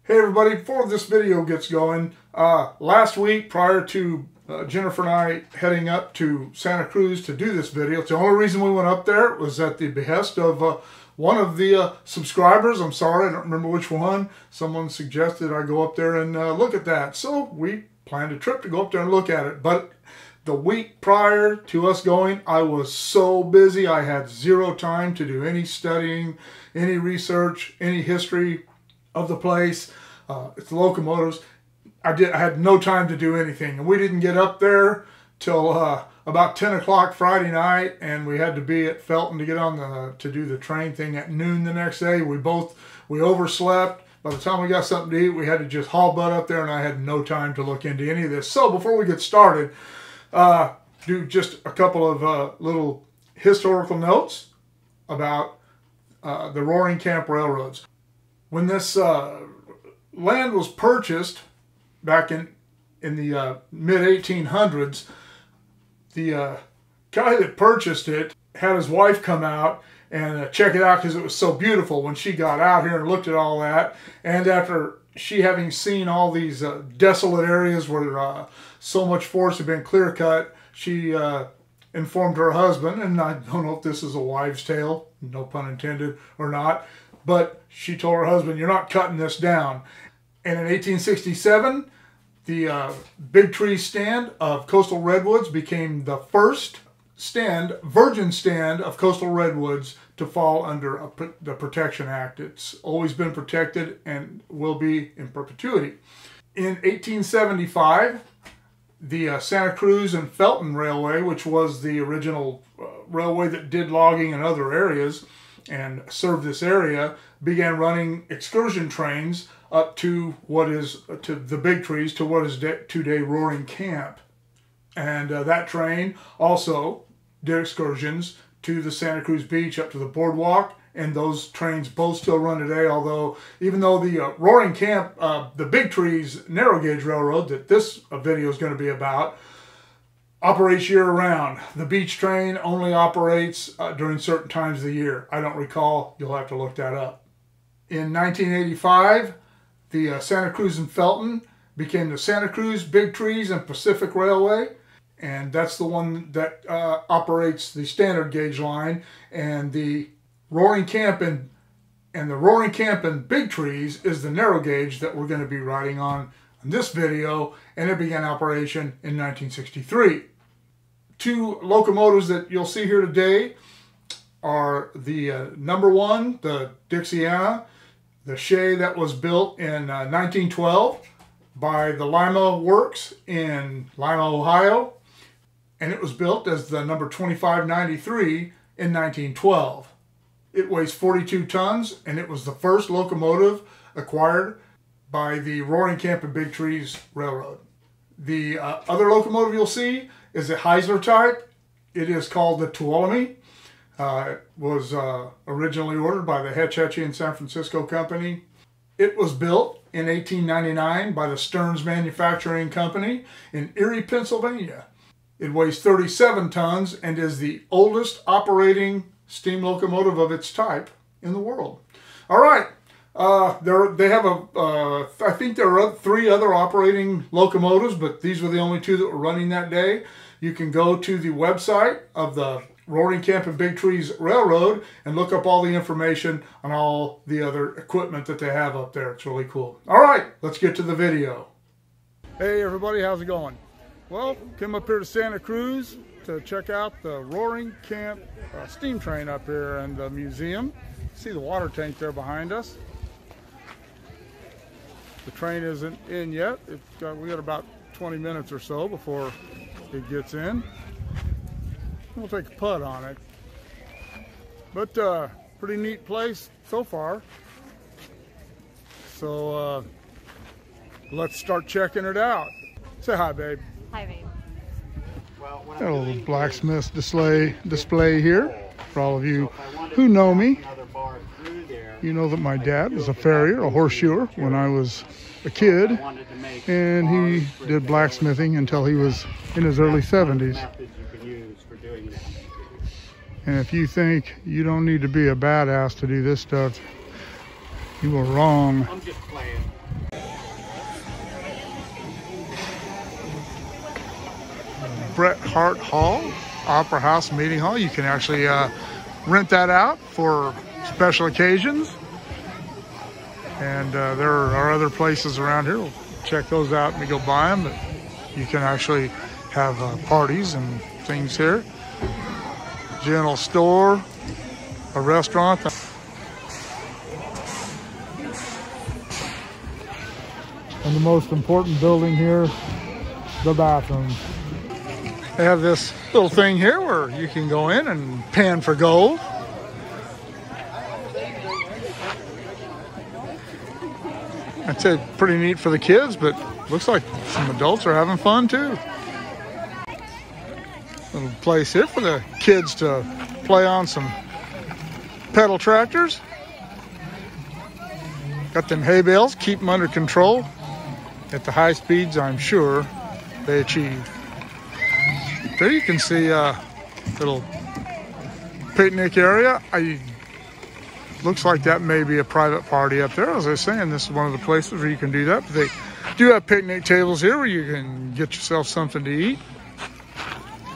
Hey everybody, before this video gets going, last week prior to Jennifer and I heading up to Santa Cruz to do this video, it's the only reason we went up there was at the behest of one of the subscribers. I'm sorry, I don't remember which one. Someone suggested I go up there and look at that. So we planned a trip to go up there and look at it. But the week prior to us going, I was so busy. I had zero time to do any studying, any research, any history of the place. It's the locomotives. I had no time to do anything, and we didn't get up there till about 10 o'clock Friday night, and we had to be at Felton to get on to do the train thing at noon the next day. We overslept. By the time we got something to eat, we had to just haul butt up there, and I had no time to look into any of this. So before we get started, do just a couple of little historical notes about the Roaring Camp Railroads. When this land was purchased back in the mid-1800s, the guy that purchased it had his wife come out and check it out because it was so beautiful when she got out here and looked at all that. And after she having seen all these desolate areas where so much forest had been clear cut, she informed her husband, and I don't know if this is a wives' tale, no pun intended, or not, but she told her husband, "You're not cutting this down." And in 1867, the Big Tree stand of coastal redwoods became the first virgin stand of coastal redwoods to fall under the Protection Act. It's always been protected and will be in perpetuity. In 1875, the Santa Cruz and Felton Railway, which was the original railway that did logging in other areas and served this area, began running excursion trains up to to the Big Trees, to what is today Roaring Camp. And that train also did excursions to the Santa Cruz beach up to the boardwalk, and those trains both still run today, although even though the Roaring Camp, the Big Trees narrow gauge railroad that this video is going to be about, operates year-round. The beach train only operates during certain times of the year. I don't recall. You'll have to look that up. In 1985, the Santa Cruz and Felton became the Santa Cruz, Big Trees, and Pacific Railway, and that's the one that operates the standard gauge line. And the Roaring Camp and Big Trees is the narrow gauge that we're going to be riding on in this video, and it began operation in 1963. Two locomotives that you'll see here today are the number one, the Dixiana, the Shay that was built in 1912 by the Lima Works in Lima, Ohio, and it was built as the number 2593 in 1912. It weighs 42 tons, and it was the first locomotive acquired by the Roaring Camp and Big Trees Railroad. The other locomotive you'll see is a Heisler type. It is called the Tuolumne. It was originally ordered by the Hetch Hetchy and San Francisco Company. It was built in 1899 by the Stearns Manufacturing Company in Erie, Pennsylvania. It weighs 37 tons and is the oldest operating steam locomotive of its type in the world. All right. They have I think there are 3 other operating locomotives, but these were the only 2 that were running that day. You can go to the website of the Roaring Camp and Big Trees Railroad and look up all the information on all the other equipment that they have up there. It's really cool. All right, let's get to the video. Hey everybody, how's it going? Well, came up here to Santa Cruz to check out the Roaring Camp steam train up here and the museum. See the water tank there behind us. The train isn't in yet. We got about 20 minutes or so before it gets in. We'll take a putt on it. But pretty neat place so far. So let's start checking it out. Say hi, babe. Hi, babe. Got a little blacksmith display here for all of you who know me. You know that my dad was a farrier, a horseshoer, when I was a kid, and he did blacksmithing until he was in his early 70s. And if you think you don't need to be a badass to do this stuff, you are wrong. I'm just playing. Bret Hart Hall, Opera House Meeting Hall. You can actually rent that out for special occasions. And there are other places around here. We'll check those out and we go by them. But you can actually have parties and things here. General store, a restaurant. And the most important building here, the bathrooms. They have this little thing here where you can go in and pan for gold. I'd say pretty neat for the kids, but looks like some adults are having fun too. Little place here for the kids to play on some pedal tractors. Got them hay bales, keep them under control at the high speeds I'm sure they achieve. There you can see a little picnic area. Looks like that may be a private party up there. As I was saying, this is one of the places where you can do that. But they do have picnic tables here where you can get yourself something to eat.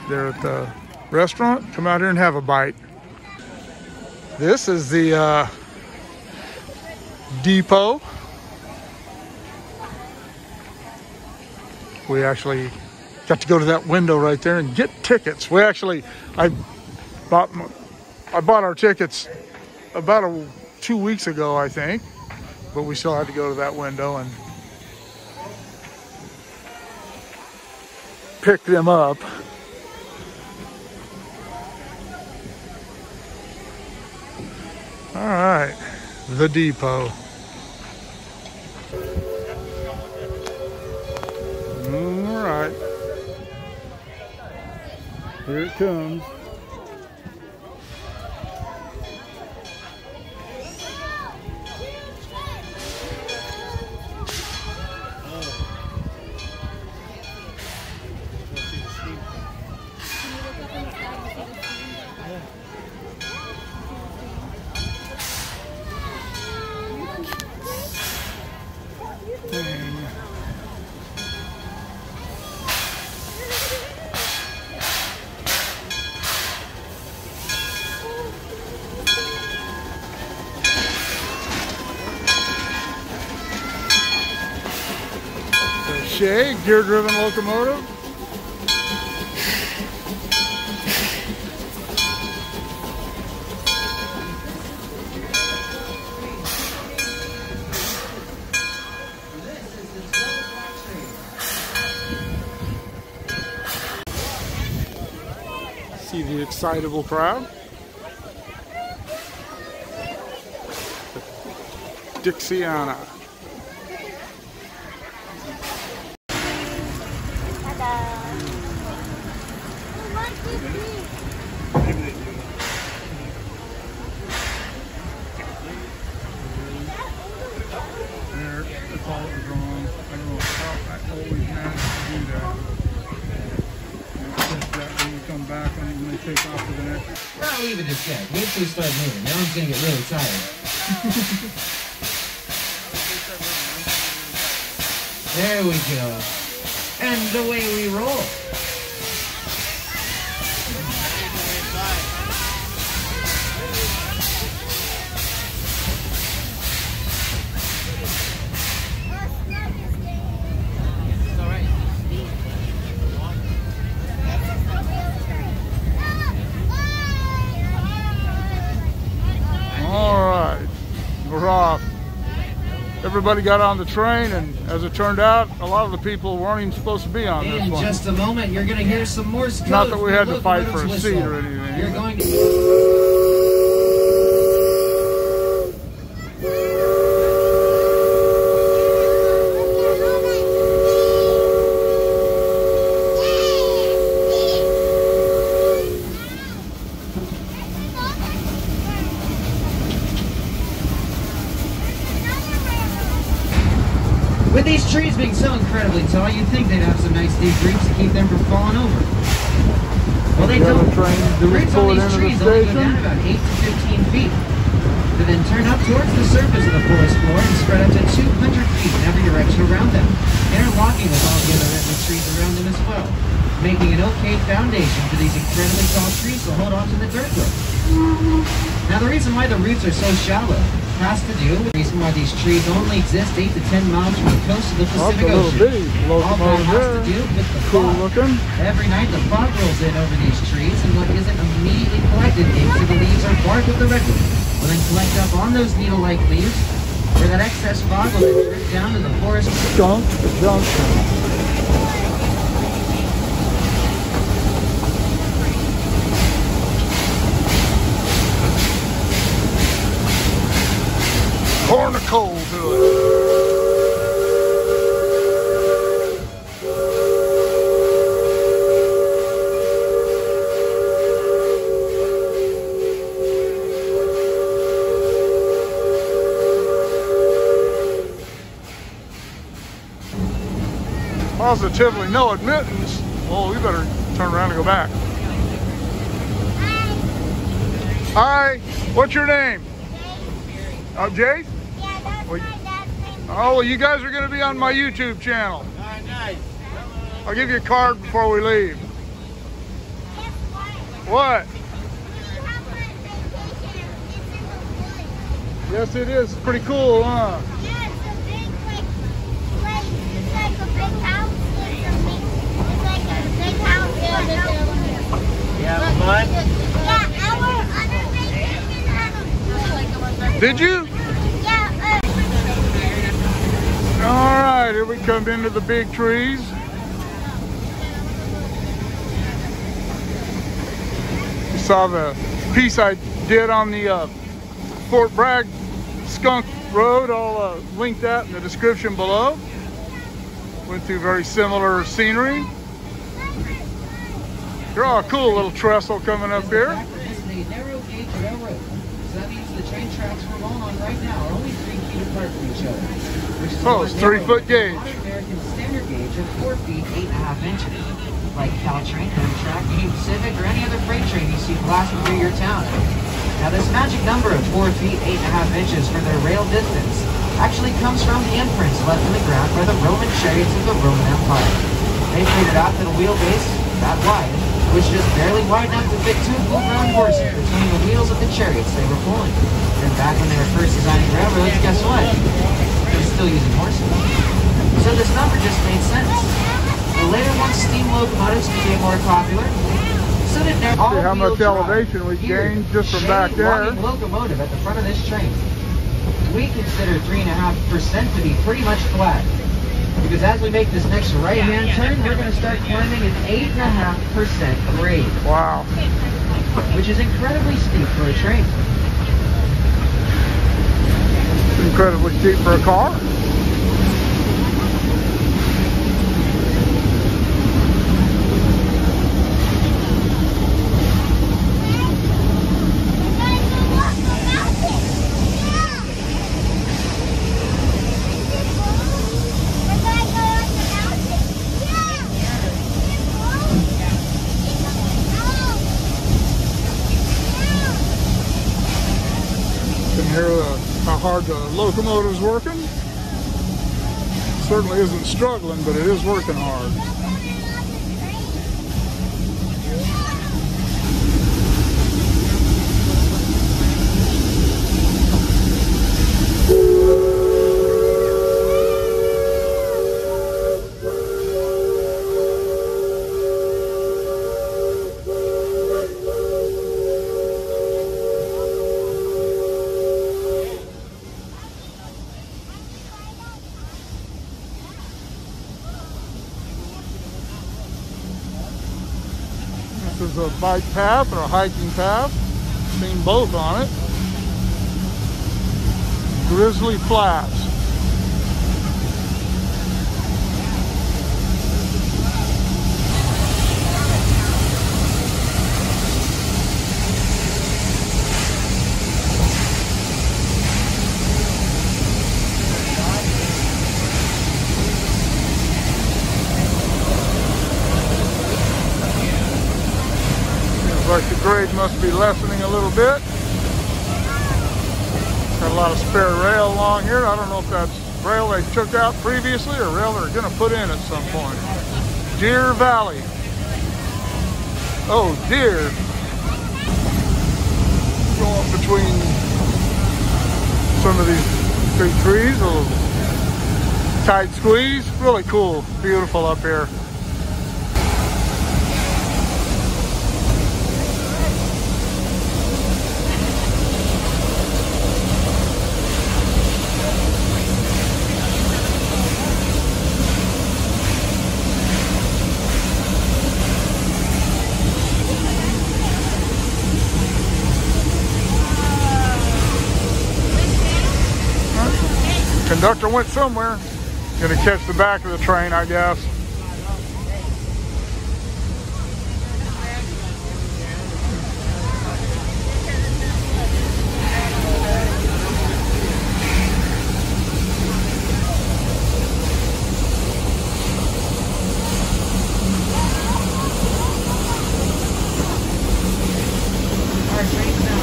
There at the restaurant, come out here and have a bite. This is the depot. We actually got to go to that window right there and get tickets. We actually, I bought our tickets about 2 weeks ago, I think, but we still had to go to that window and pick them up. All right, the depot. All right, here it comes. Gear-driven locomotive. See the excitable crowd. Dixiana. Leave it a sec. Wait till we start moving. Now I'm gonna get really tired. There we go. And away we roll. Everybody got on the train, and as it turned out, a lot of the people weren't even supposed to be on this one. In just a moment, you're going to hear some Morse code. Not that we had to fight for a seat or anything. You're going to... With these trees being so incredibly tall, you'd think they'd have some nice deep roots to keep them from falling over. Well, they don't. The roots on these trees only go down about 8 to 15 feet. They then turn up towards the surface of the forest floor and spread up to 200 feet in every direction around them, interlocking with all the other redwood trees around them as well. making an okay foundation for these incredibly tall trees to hold onto the dirt with. Now the reason why the roots are so shallow has to do with the reason why these trees only exist 8 to 10 miles from the coast of the Pacific Ocean. All that has to do with the fog. Every night the fog rolls in over these trees, and what isn't immediately collected into the leaves or bark of the redwood will then collect up on those needle-like leaves, where that excess fog will then drip down to the forest. Skunk Junction. Pouring the coal to it. Positively no admittance. Oh, we better turn around and go back. Hi. What's your name? Jay? Yeah, that's my dad's name. Oh, well, you guys are going to be on my YouTube channel. Nice. I'll give you a card before we leave. What? We have a vacation. It's in the woods. Yes, it is. It's pretty cool, huh? Yeah, it's a big, place. It's like a big house. It's like a big house. Yeah, fun? Yeah, our other vacation had a pool. Did you? Yeah. All right, here we come into the big trees. You saw the piece I did on the Fort Bragg Skunk Road. I'll link that in the description below. Went through very similar scenery. Draw a cool little trestle coming up here. This is a narrow gauge railroad, so that means the train tracks we're going on right now are only 3 feet apart from each other. Which is Oh, it's 3-foot gauge. Modern American standard gauge of 4 feet 8.5 inches, like Caltrain, Amtrak, Union Pacific, or any other freight train you see blasting through your town. Now, this magic number of 4 feet 8.5 inches for their rail distance actually comes from the imprints left in the ground by the Roman chariots of the Roman Empire. They figured out that a wheelbase that wide was just barely wide enough to fit 2 full-grown horses between the wheels of the chariots they were pulling. And back when they were first designing railroads, guess what? They were still using horses. So this number just made sense. But later, once steam locomotives became more popular, so did their all-wheel See how much drive. elevation we Here, gained just from shady back there. walking locomotive at the front of this train. We consider 3.5% to be pretty much flat. Because as we make this next right-hand turn, we're going to start climbing an 8.5% grade. Wow. Which is incredibly steep for a train. It's incredibly steep for a car. You can hear how hard the locomotive's working. Certainly isn't struggling, but it is working hard. This is a bike path or a hiking path. Seen both on it. Grizzly Flats. Like the grade must be lessening a little bit. Got a lot of spare rail along here. I don't know if that's rail they took out previously or rail they're going to put in at some point. Deer Valley. Oh dear. Go up between some of these big trees, a little tight squeeze. Really cool, beautiful up here. Conductor went somewhere. Gonna catch the back of the train, I guess. Our train's now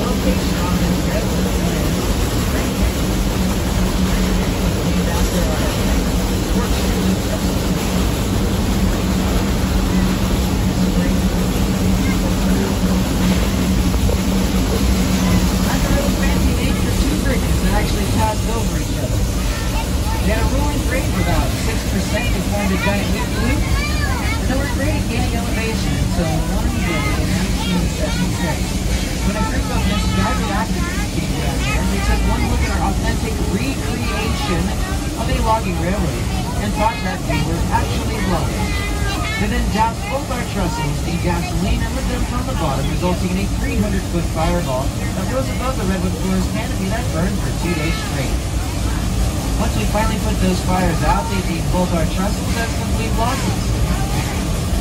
location on this railroad. Over each other. They had a rolling grade of about 6% and formed a giant loop. And they were great at gaining elevation until one day in 1976, when a group of misguided activists came down here and they took one look at our authentic recreation of a logging railroad and thought that we were actually logging. They then doused both our trestles in gasoline and lit them from the bottom, resulting in a 300-foot fireball that rose above the redwood forest canopy that burned for 2 days straight. Once we finally put those fires out, they deemed both our trestles as complete losses.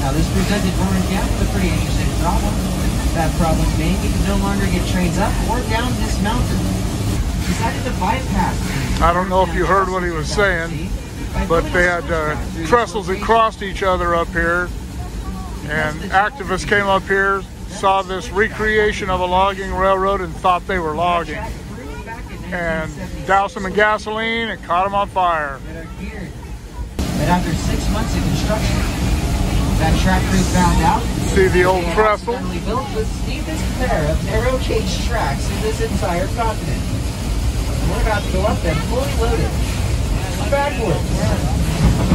Now this presented Warren Camp with a pretty interesting problem. That problem being we could no longer get trains up or down this mountain. We decided to bypass. I don't know if you heard what he was saying, but they had trestles that crossed each other up here, and activists came up here, saw this recreation of a logging railroad and thought they were logging, and doused them in gasoline and caught them on fire. But after 6 months of construction, that track crew found out. See the old trestle? They built the steepest pair of narrow gauge tracks in this entire continent. We're about to go up them fully loaded. Backwards.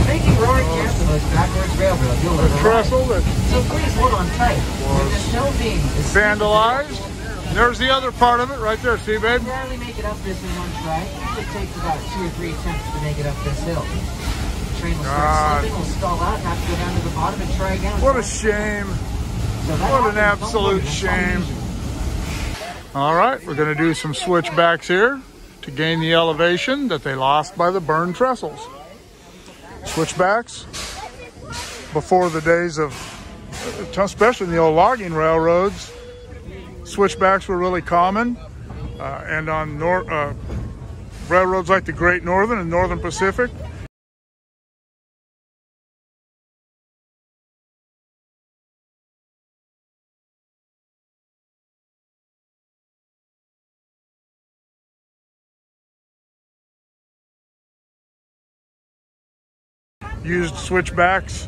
Thank you, Roaring Camp, the most backwards railroad you'll ever trestle that so please hold on tight. was vandalized. There's the other part of it right there, see, babe? You rarely make it up this in one try. It usually takes about 2 or 3 attempts to make it up this hill. The train will start slipping, will stall out, and have to go down to the bottom and try again. What a shame. What an absolute shame. All right, we're going to do some switchbacks here to gain the elevation that they lost by the burned trestles. Switchbacks, before the days of, especially in the old logging railroads, switchbacks were really common. And on railroads like the Great Northern and Northern Pacific, used switchbacks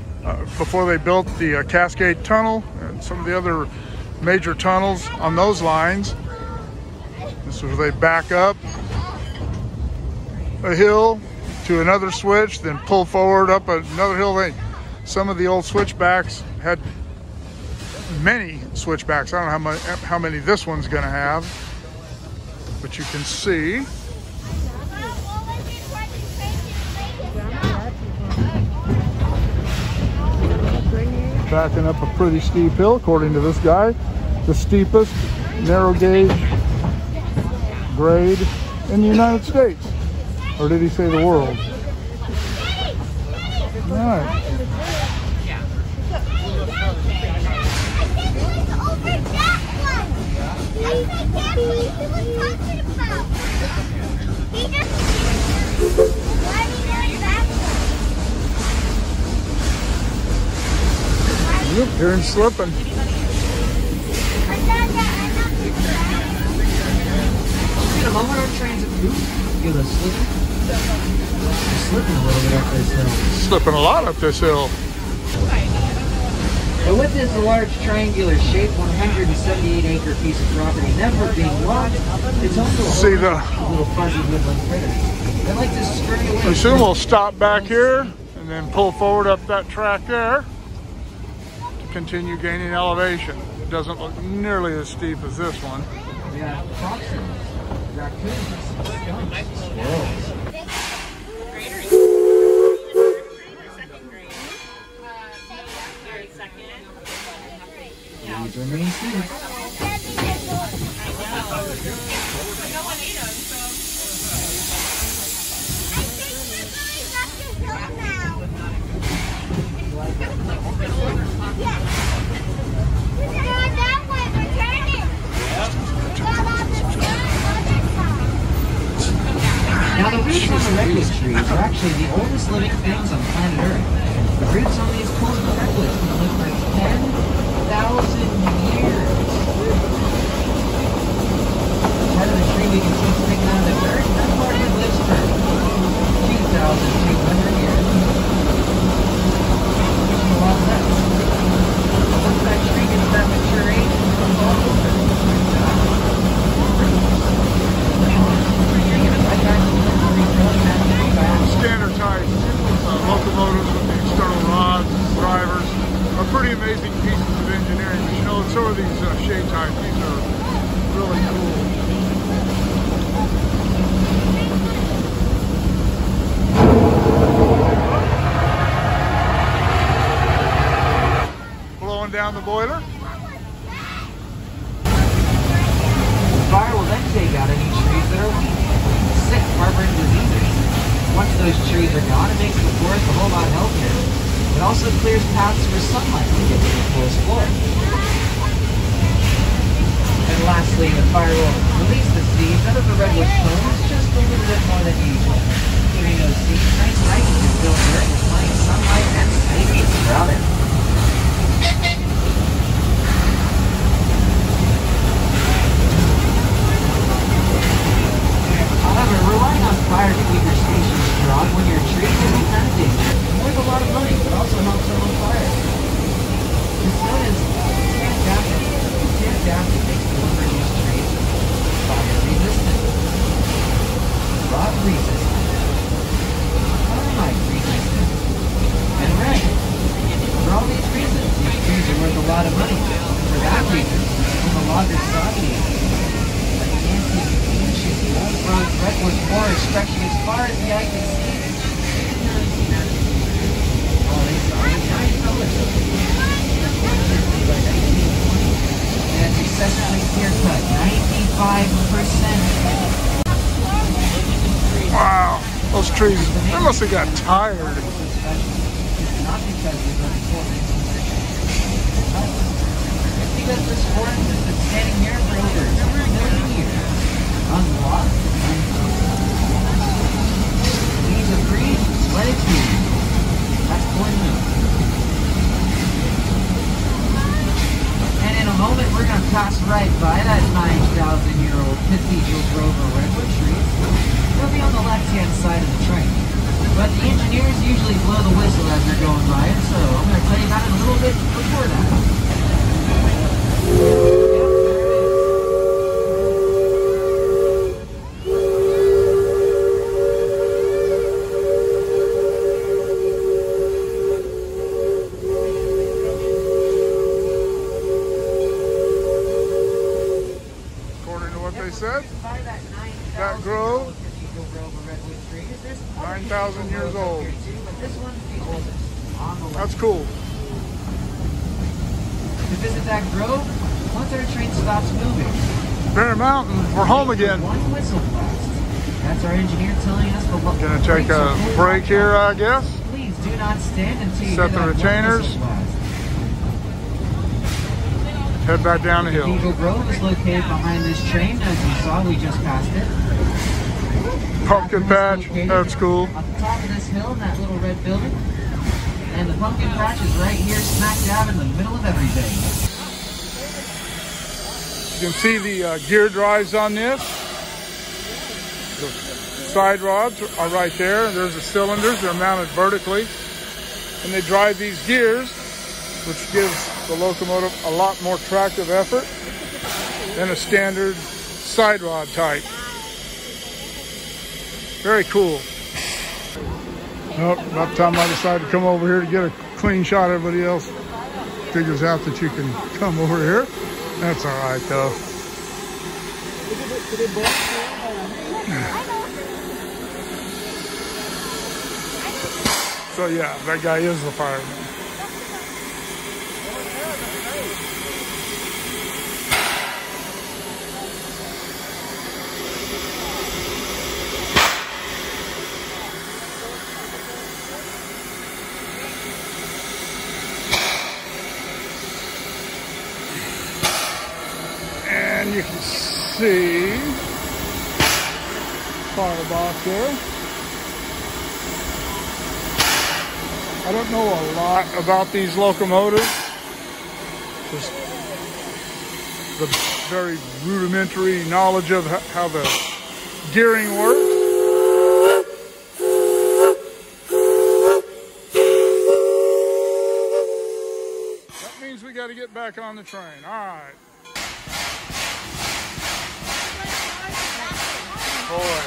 before they built the Cascade Tunnel and some of the other major tunnels on those lines. This is where they back up a hill to another switch, then pull forward up another hill. Some of the old switchbacks had many switchbacks. I don't know how many this one's going to have, but you can see. Backing up a pretty steep hill, according to this guy, the steepest narrow gauge grade in the United States. Or did he say the world? All right. Yep, hearing slipping. The moment our trains have moved, feel the slipping. Slipping a little bit up this hill. Slipping a lot up this hill. But with this large triangular shape, 178-acre piece of property never being locked, it's home to a whole little fuzzy woodland critters. They like to scurry away. Pretty soon we'll stop back here and then pull forward up that track there to continue gaining elevation. It doesn't look nearly as steep as this one. We got foxes, raccoons, skunks, squirrels. These are main students. Now the roots on the redwood trees are actually the oldest living things on planet Earth. The roots on these coastal redwoods can live for 10,000 years. Part of the tree we can see sticking out of the dirt, that part of it lives for 2,200 years. A lot less. Once that tree gets that mature age, it comes all over. Standard type locomotives with the external rods, drivers, are pretty amazing pieces of engineering. But you know, some of these shade types, these are really cool. Blowing down the boiler. The fire will then take out any trees that are weak, sick, harboring diseases. Once those trees are gone, it makes the forest a whole lot healthier. It also clears paths for sunlight to get to the forest floor. And lastly, the fire will release the seeds out of the redwood cones just a little bit more than usual, giving those seeds nice nitrogen filled dirt with plenty of sunlight and space to sprout it. However, relying on fire to keep your station strong when your tree can be kind of dangerous. It's worth a lot of money, but also helps them on fire. It's known as Tangadaptive. Tangadaptive makes delivering these trees fire resistant, rot resistant, termite resistant, and rain. For all these reasons, these trees are worth a lot of money. For that reason, when the loggers saw these, old-growth redwood forest stretching as far as the eye can see. All they saw was giant pillars. By 1920, they had successfully clear-cut 95%. Wow, those trees, they must have got tired. Not because they were before 1960. It's because this forest has been standing here for over 2 million years. Unlocked. Leaves are green, let it be. That's point new. And in a moment, we're going to pass right by that 9,000-year-old Cathedral Grove or redwood tree. They'll be on the left-hand side of the train. But the engineers usually blow the whistle as they're going by it, so I'm going to tell you about it a little bit before that. Said that grove 9,000 years old. That's cool. To visit that grove, once our train stops moving, Bear Mountain, we're home again. One whistle blast. That's our engineer telling us the look. Gonna take a break here, I guess. Please do not stand until you set the retainers. Head back down the hill. Cathedral Grove is located behind this train. As you saw, we just passed it. Pumpkin patch, that's cool. On the top of this hill in that little red building. And the pumpkin patch is right here, smack dab in the middle of everything. You can see the gear drives on this. The side rods are right there. There's the cylinders. They're mounted vertically. And they drive these gears which gives the locomotive a lot more tractive effort than a standard side rod type. Very cool. Well, about the time I decided to come over here to get a clean shot, everybody else figures out that you can come over here. That's all right, though. So yeah, that guy is the fireman. And you can see firebox there. I don't know a lot about these locomotives, just the very rudimentary knowledge of how the gearing works. That means we got to get back on the train. All right. Boy.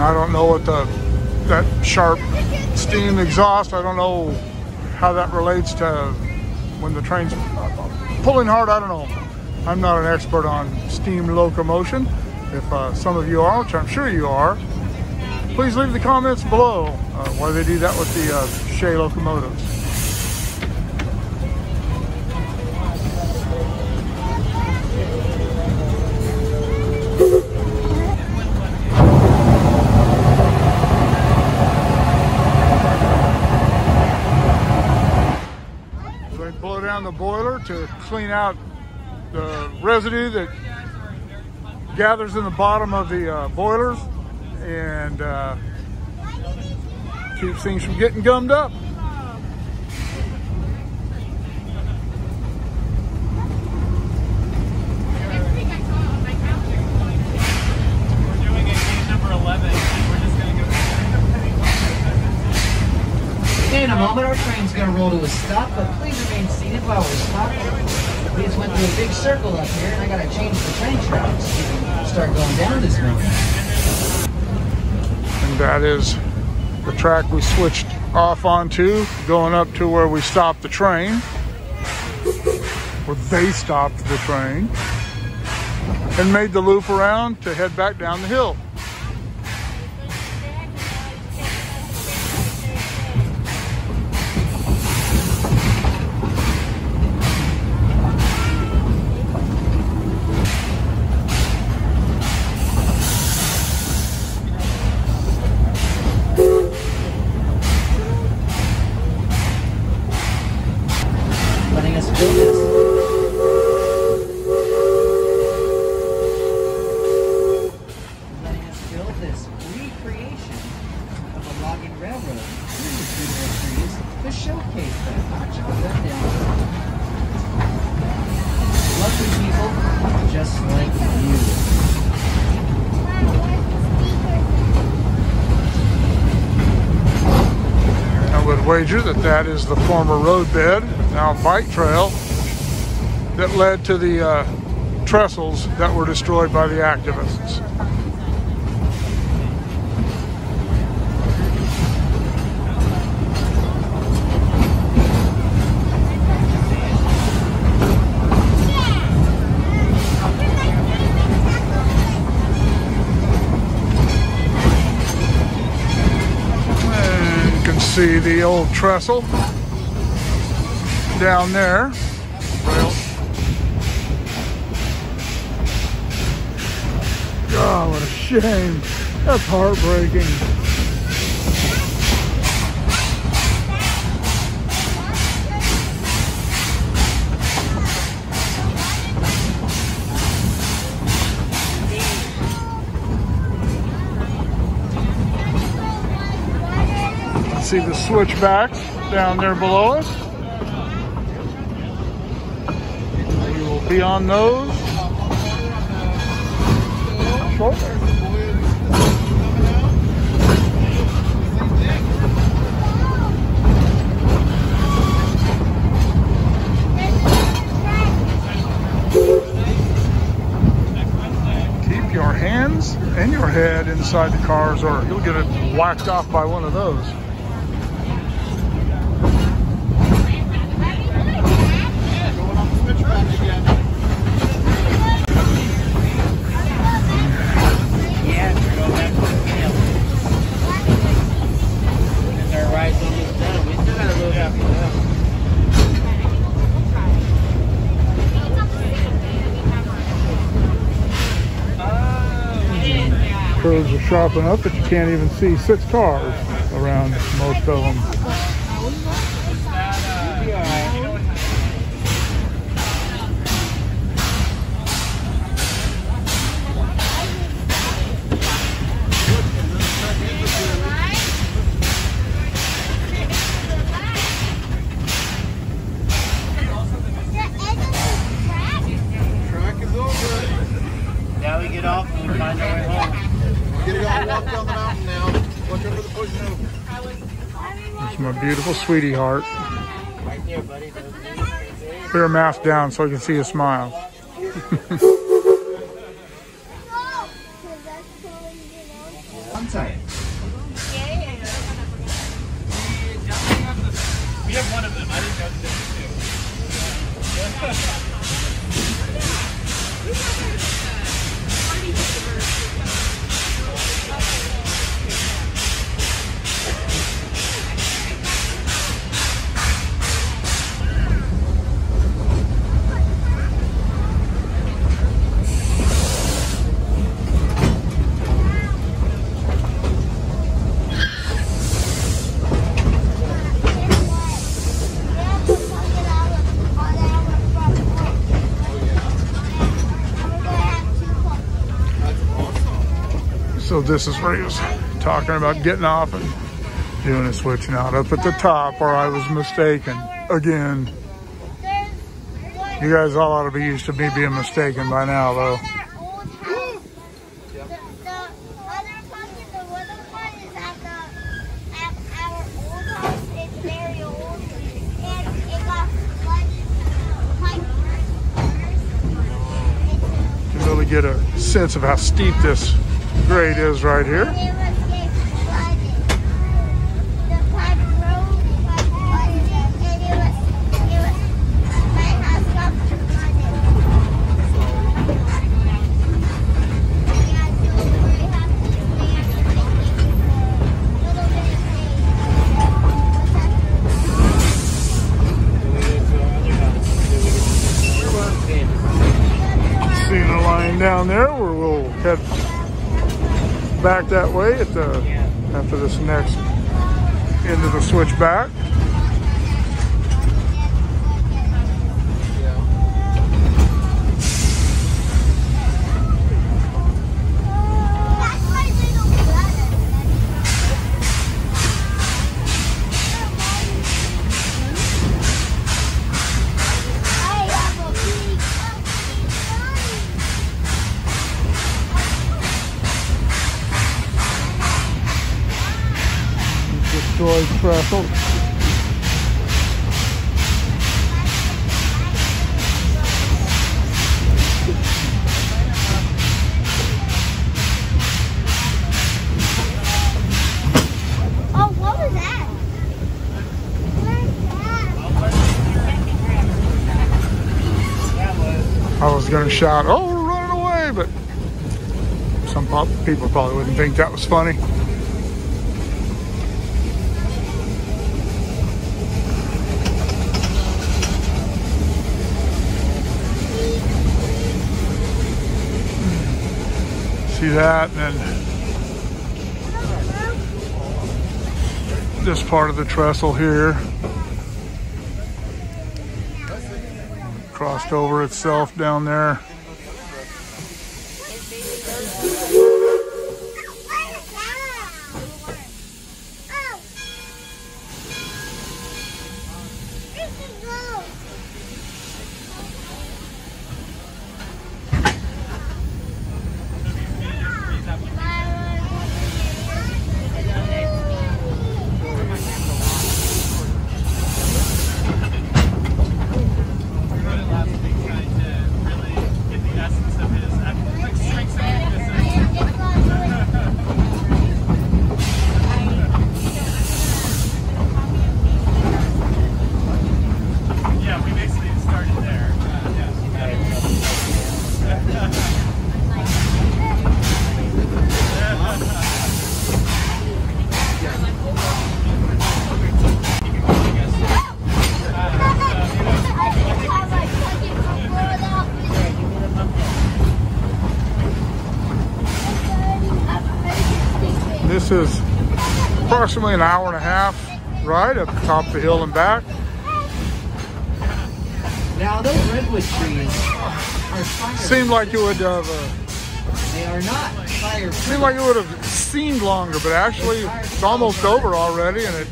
I don't know what that sharp steam exhaust, I don't know how that relates to when the train's pulling hard. I don't know. I'm not an expert on steam locomotion. If some of you are, which I'm sure you are, please leave the comments below why they do that with the Shea locomotives. The boiler to clean out the residue that gathers in the bottom of the boilers and keeps things from getting gummed up. In a moment, our train's going to roll to a stop, but please remain seated while we're stopping. We just went through a big circle up here, and I got to change the train tracks so we can start going down this road. And that is the track we switched off onto, going up to where we stopped the train, where they stopped the train, and made the loop around to head back down the hill. Wager that is the former roadbed, now bike trail, that led to the trestles that were destroyed by the activists. See the old trestle down there. Rail. God, what a shame. That's heartbreaking. see the switchbacks down there below us. We will be on those shortly. Keep your hands and your head inside the cars or you'll get it whacked off by one of those. Curves are sharp enough that you can't even see 6 cars around most of them. Track is over. Now we get off and we find our way home. Get it all walk down the mountain now. Watch over the push over. That's my beautiful sweetie heart. Right there, buddy. Put her mask down so I can see a smile. Untitled. We have one of them. I didn't know that too. So this is where he was talking about getting off and doing a switching out up at the top where I was mistaken again. You guys all ought to be used to me being mistaken by now though. You can really get a sense of how steep this grade is right here. See the line down there where we'll head back that way at the after this next end of the switchback. Destroyed trestle. Oh, what was that? I was going to shout, "Oh, we're running away," but some people probably wouldn't think that was funny. See that, and then this part of the trestle here crossed over itself down there. This is approximately an hour and a half ride up the top of the hill and back. Now those redwood trees are fire. Seemed like it would have. They are not fire. Seemed like it would have seemed longer, but actually it's almost over already, and it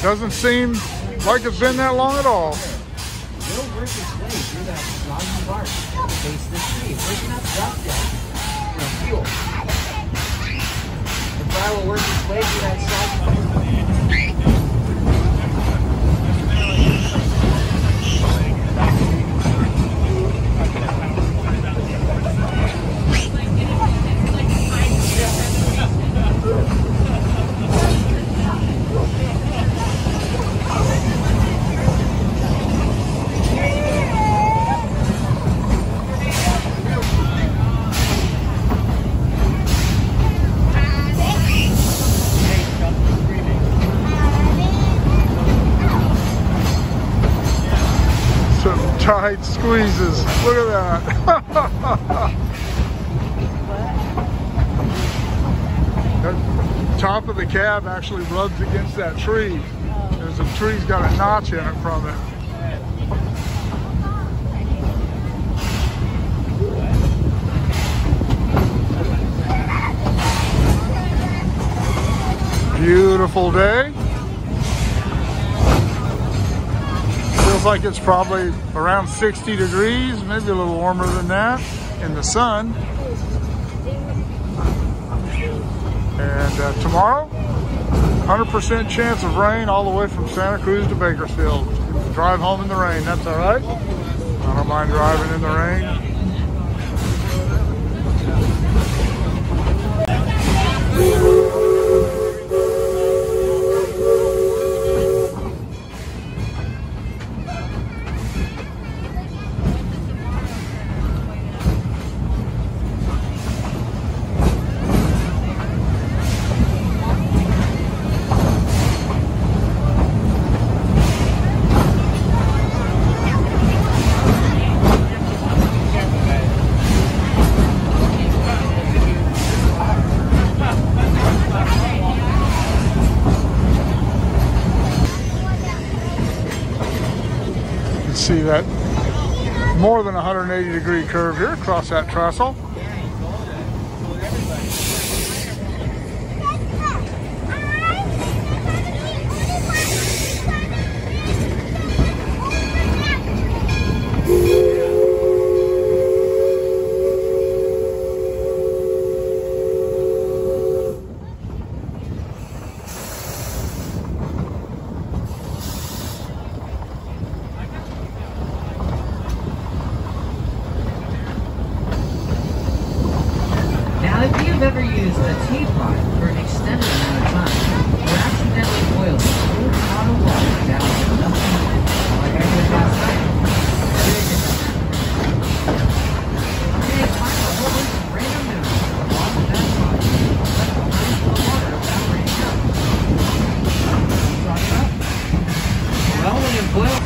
doesn't seem like it's been that long at all. It'll work its way through that soggy bark at the base of the tree. It's not drop down. Fuel. The fire will work its way through that soggy bark. Tight squeezes. Look at that. The top of the cab actually rubs against that tree. There's a tree's got a notch in it from it. Beautiful day. Feels like it's probably around 60 degrees, maybe a little warmer than that in the sun. And tomorrow, 100% chance of rain all the way from Santa Cruz to Bakersfield. Drive home in the rain, that's all right. I don't mind driving in the rain. See that more than 180 degree curve here across that trestle. Ever used a teapot for an extended amount of time, or accidentally boiled a cold pot of water down to nothing, like I did last night. Okay, find a whole bunch of random minerals at the bottom of that pot. Let the water evaporate out. Drop it up. Well, when it boils.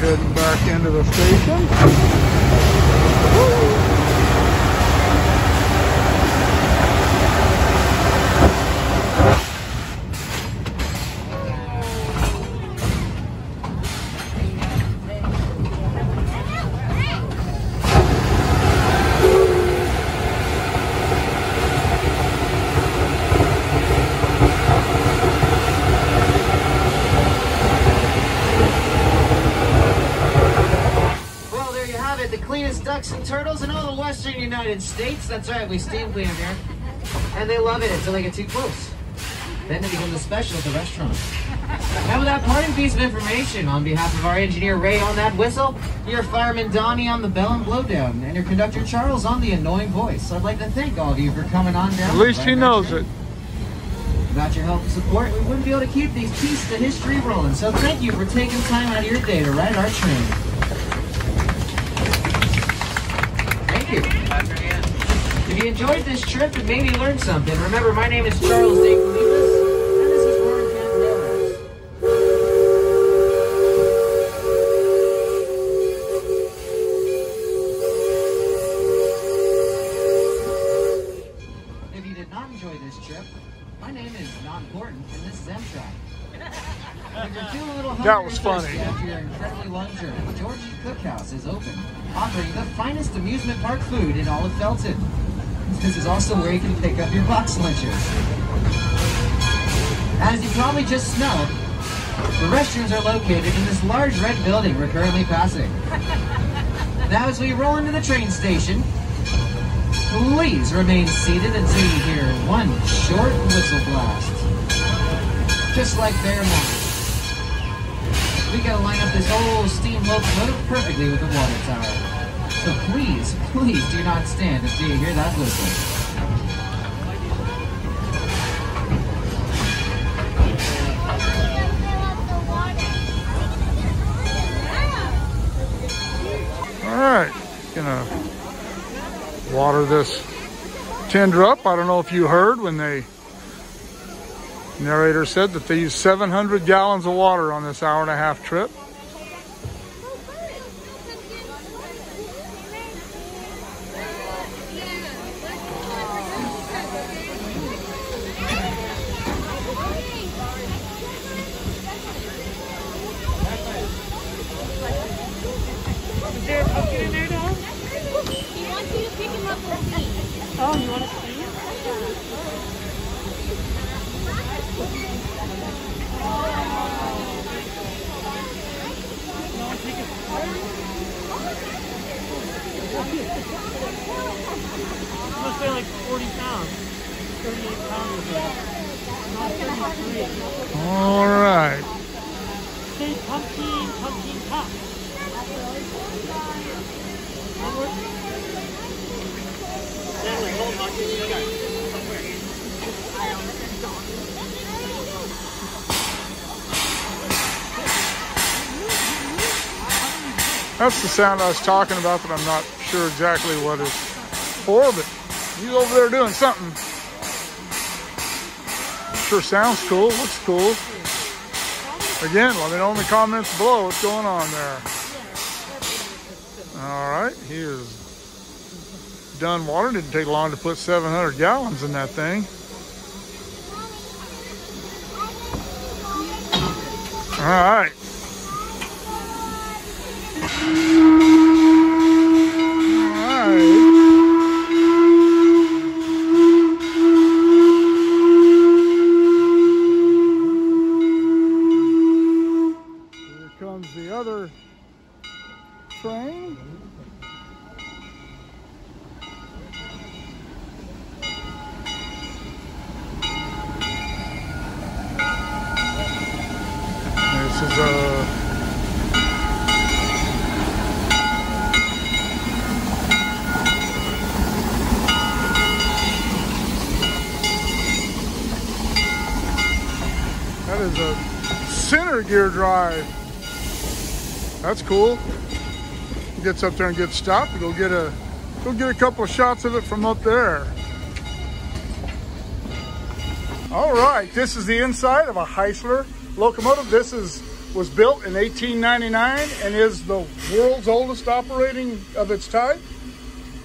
Heading back into the station. The cleanest ducks and turtles in all the western United States. That's right, we steam clean them here. And they love it until they get too close. Then they become the special at the restaurant. Now with that parting piece of information, on behalf of our engineer Ray on that whistle, your fireman Donnie on the bell and blowdown, and your conductor Charles on the annoying voice, I'd like to thank all of you for coming on down. At least he knows it. Without your help and support, we wouldn't be able to keep these pieces of history rolling. So thank you for taking time out of your day to ride our train. Thank you. If you enjoyed this trip and maybe learned something, remember my name is Charles D. Clevis, and this is Roaring Camp Railroads. If you did not enjoy this trip, my name is not important, and this is Amtrak. If you're feeling a little hungry That was funny. after your incredibly long journey, George's Cookhouse is open, offering the finest amusement park food in all of Felton. This is also where you can pick up your box lunches. As you probably just smelled, the restrooms are located in this large red building we're currently passing. Now as we roll into the train station, please remain seated until you hear one short whistle blast. Just like their mouth. We gotta line up this whole steam locomotive perfectly with the water tower. So please, please do not stand until you hear that whistle. Alright, gonna water this tender up. I don't know if you heard when the narrator said that they used 700 gallons of water on this hour-and-a-half trip. Is there a pumpkin in there, dog? He wants you to pick him up with me. Oh, you want to see it? No, take it. It must weigh like 40 pounds. 38 pounds of that. All right. Say pumpkin pop. That's the sound I was talking about, but I'm not sure exactly what it's for, but he's over there doing something. Sure sounds cool, looks cool. Again, let me know in the comments below what's going on there. All right, he is done water. Didn't take long to put 700 gallons in that thing. All right. Here comes the other train. This is that is a center gear drive. That's cool. Gets up there and gets stopped. Go get a couple of shots of it from up there. All right, this is the inside of a Heisler Locomotive. This was built in 1899 and is the world's oldest operating of its type.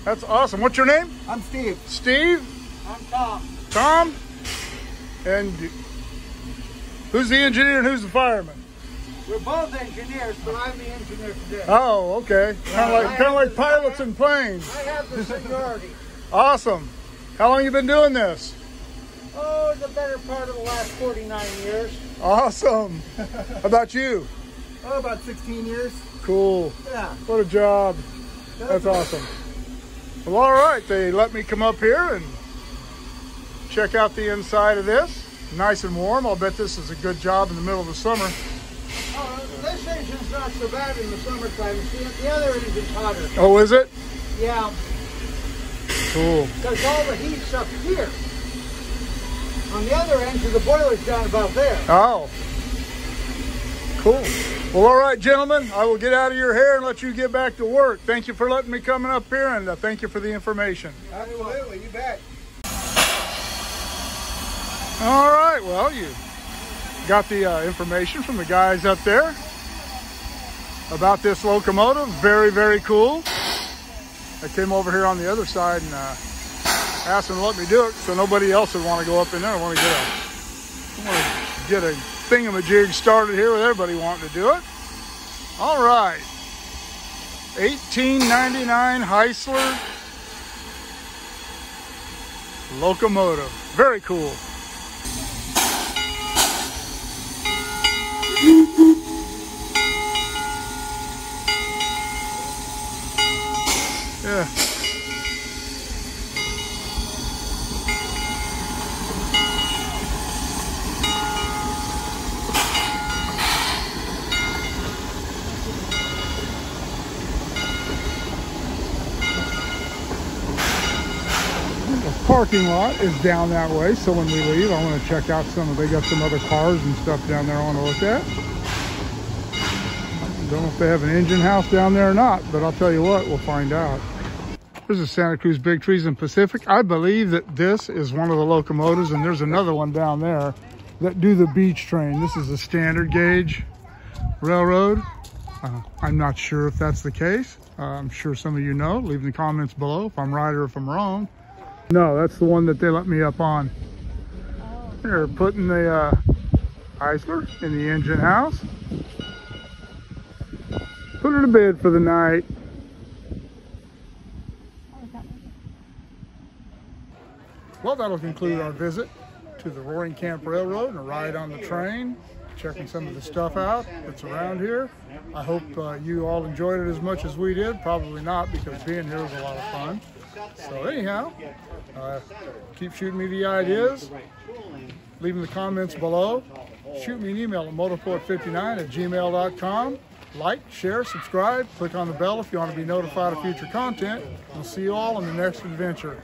That's awesome. What's your name? I'm Steve. Steve? I'm Tom. Tom? And who's the engineer and who's the fireman? We're both engineers, but I'm the engineer today. Oh, okay. Kind of like pilots and planes. I have the seniority. Awesome. How long you been doing this? Oh, the better part of the last 49 years. Awesome. How about you? Oh, about 16 years. Cool. Yeah. What a job. That's awesome. Well, all right. They let me come up here and check out the inside of this. Nice and warm. I'll bet this is a good job in the middle of the summer. Oh, this engine's not so bad in the summertime. The other engine's hotter. Oh, is it? Yeah. Cool. Because all the heat's up here. On the other end, the boiler's down about there. Oh. Cool. Well, all right, gentlemen, I will get out of your hair and let you get back to work. Thank you for letting me come up here, and thank you for the information. Absolutely, you bet. All right, well, you got the information from the guys up there about this locomotive. Very, very cool. I came over here on the other side and asked them to let me do it so nobody else would want to go up in there. I want to get a thingamajig started here with everybody wanting to do it. All right. 1899 Heisler Locomotive. Very cool. Yeah. Parking lot is down that way, so when we leave I want to check out they got some other cars and stuff down there I want to look at. Don't know if they have an engine house down there or not, but I'll tell you what, we'll find out. There's a Santa Cruz Big Trees and Pacific. I believe that this is one of the locomotives, and there's another one down there that do the beach train. This is a standard gauge railroad. I'm not sure if that's the case. I'm sure some of you know. Leave in the comments below if I'm right or if I'm wrong. No, that's the one that they let me up on. They're putting the Heisler in the engine house. Put her to bed for the night. Well, that'll conclude our visit to the Roaring Camp Railroad and a ride on the train, checking some of the stuff out that's around here. I hope you all enjoyed it as much as we did. Probably not, because being here was a lot of fun. So anyhow, keep shooting me the ideas. Leave in the comments below. Shoot me an email at motorport59@gmail.com. Like, share, subscribe, click on the bell if you want to be notified of future content. We'll see you all on the next adventure.